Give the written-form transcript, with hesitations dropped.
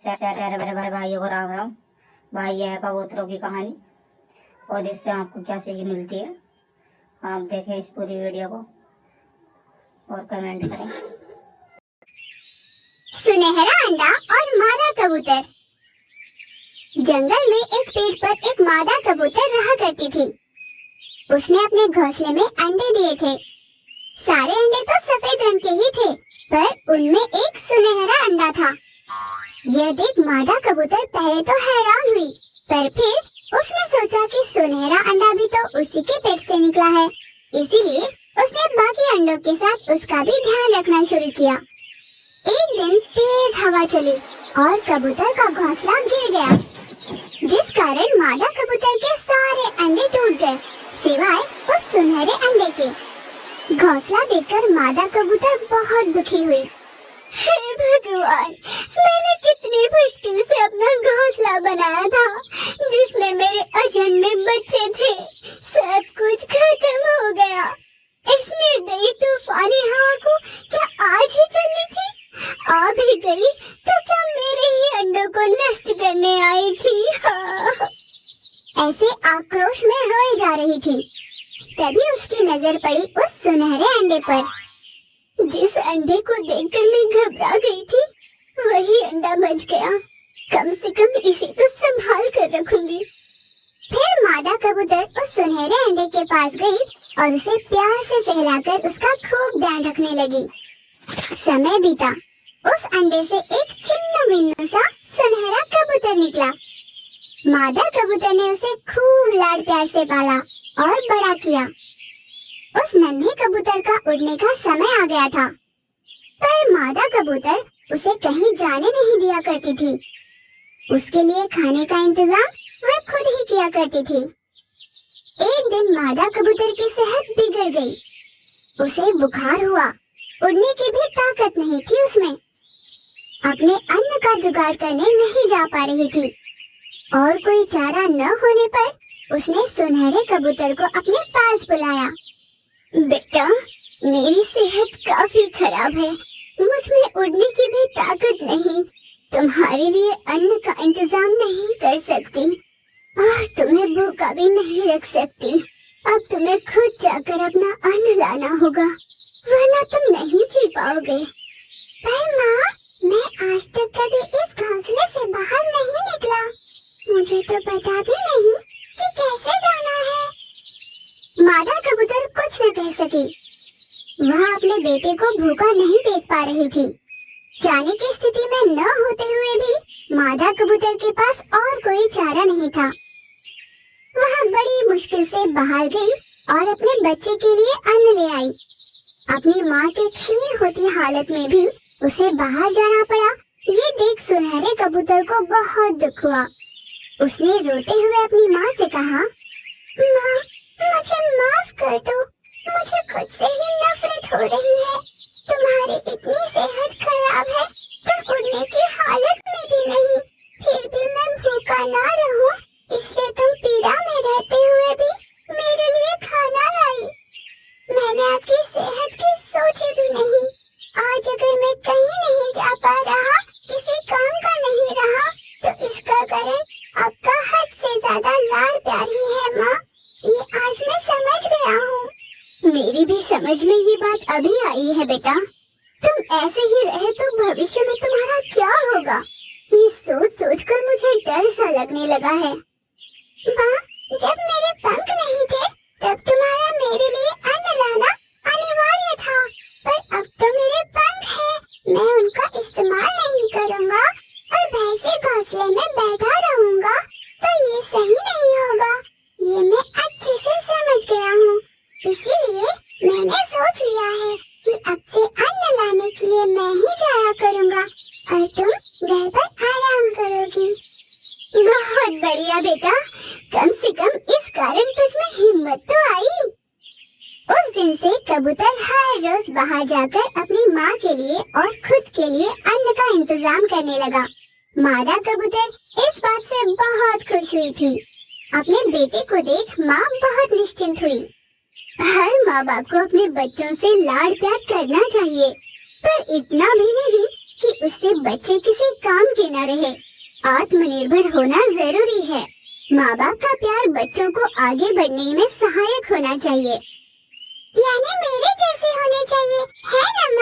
प्यारे बड़े बड़े भाइयों को राम राम। भाई, यह है कबूतरों की कहानी और इससे आपको क्या सीख मिलती है, आप देखें इस पूरी वीडियो को और कमेंट करें। सुनहरा अंडा और मादा कबूतर। जंगल में एक पेड़ पर एक मादा कबूतर रहा करती थी। उसने अपने घोंसले में अंडे दिए थे। सारे अंडे तो सफेद रंग के ही थे, पर उनमें एक सुनहरा अंडा था। यह देख मादा कबूतर पहले तो हैरान हुई, पर फिर उसने सोचा कि सुनहरा अंडा भी तो उसी के पेट से निकला है, इसीलिए उसने बाकी अंडों के साथ उसका भी ध्यान रखना शुरू किया। एक दिन तेज हवा चली और कबूतर का घोंसला गिर गया, जिस कारण मादा कबूतर के सारे अंडे टूट गए, सिवाय उस सुनहरे अंडे के। घोंसला देखकर मादा कबूतर बहुत दुखी हुई। हे भगवान, मैंने कितनी मुश्किल से अपना घोंसला बनाया था, जिसमें मेरे अजन्मे बच्चे थे। सब कुछ खत्म हो गया। इस निर्दयी तूफानी हवा को क्या आज ही चलनी थी? आ भी गई तो क्या मेरे ही अंडों को नष्ट करने आई थी? ऐसे आक्रोश में रोई जा रही थी। तभी उसकी नजर पड़ी उस सुनहरे अंडे पर। जिस अंडे को देखकर मैं घबरा गई थी, वही अंडा बच गया। कम से कम इसे तो संभाल कर रखूंगी। फिर मादा कबूतर उस सुनहरे अंडे के पास गई और उसे प्यार से सहलाकर उसका खूब ध्यान रखने लगी। समय बीता, उस अंडे से एक चिन्ना मिन्नू सा सुनहरा कबूतर निकला। मादा कबूतर ने उसे खूब लाड प्यार से पाला और बड़ा किया। उस नन्हे कबूतर का उड़ने का समय आ गया था, पर मादा कबूतर उसे कहीं जाने नहीं दिया करती थी। उसके लिए खाने का इंतजाम वह खुद ही किया करती थी। एक दिन मादा कबूतर की सेहत बिगड़ गई। उसे बुखार हुआ, उड़ने की भी ताकत नहीं थी उसमें। अपने अन्न का जुगाड़ करने नहीं जा पा रही थी और कोई चारा न होने पर उसने सुनहरे कबूतर को अपने पास बुलाया। बेटा, मेरी सेहत काफी खराब है, मुझ में उड़ने की भी ताकत नहीं, तुम्हारे लिए अन्न का इंतजाम नहीं कर सकती और तुम्हें भूखा भी नहीं रख सकती। अब तुम्हें खुद जाकर अपना अन्न लाना होगा, वरना तुम नहीं जी पाओगे। पर माँ, मैं आज तक कभी इस घोंसले से बाहर नहीं निकला, मुझे तो पता भी नहीं कि कैसे जाना है। मादा कबूतर कुछ न कह सकी। वह अपने बेटे को भूखा नहीं देख पा रही थी। जाने की स्थिति में न होते हुए भी मादा कबूतर के पास और कोई चारा नहीं था। वह बड़ी मुश्किल से बाहर गई और अपने बच्चे के लिए अन्न ले आई। अपनी माँ के क्षीण होती हालत में भी उसे बाहर जाना पड़ा। ये देख सुनहरे कबूतर को बहुत दुख हुआ। उसने रोते हुए अपनी माँ से कहा, माँ, मुझे माफ कर दो, मुझे खुद से ही नफरत हो रही है। तुम्हारी इतनी सेहत खराब है, तुम उड़ने की हालत में भी नहीं, फिर भी मैं भूखा ना रहूं, इसलिए तुम पीड़ा में रहते हुए भी मेरे लिए खाना लाई। मैंने आपकी सेहत की सोची भी नहीं। आज अगर मैं कहीं नहीं जा पा रहा, किसी काम का नहीं रहा, तो इसका कारण आपका हद से ज्यादा लाड प्यार ही है माँ। ये आज मैं समझ गया हूँ। मेरी भी समझ में ये बात अभी आई है बेटा। तुम ऐसे ही रहे तो भविष्य में तुम्हारा क्या होगा, ये सोच सोच कर मुझे डर सा लगने लगा है। माँ, जब मेरे पंख नहीं थे तब तुम्हारा मेरे लिए अन्न लाना अनिवार्य था, पर अब तो मेरे पंख हैं, मैं उनका इस्तेमाल नहीं करूँगा और वैसे घोंसले में बैठा रहूँगा तो ये सही नहीं होगा। ये मैं अच्छे से समझ गया हूँ, इसीलिए मैंने सोच लिया है कि अब से अन्न लाने के लिए मैं ही जाया करूँगा और तुम घर पर आराम करोगी। बहुत बढ़िया बेटा, कम से कम इस कारण तुझमें हिम्मत तो आई। उस दिन से कबूतर हर रोज बाहर जाकर अपनी माँ के लिए और खुद के लिए अन्न का इंतजाम करने लगा। मादा कबूतर इस बात से बहुत खुश हुई थी। अपने बेटे को देख माँ बहुत निश्चिंत हुई। हर माँ बाप को अपने बच्चों से लाड प्यार करना चाहिए, पर इतना भी नहीं कि उससे बच्चे किसी काम के न रहे। आत्मनिर्भर होना जरूरी है। माँ बाप का प्यार बच्चों को आगे बढ़ने में सहायक होना चाहिए। यानी मेरे जैसे होने चाहिए, है ना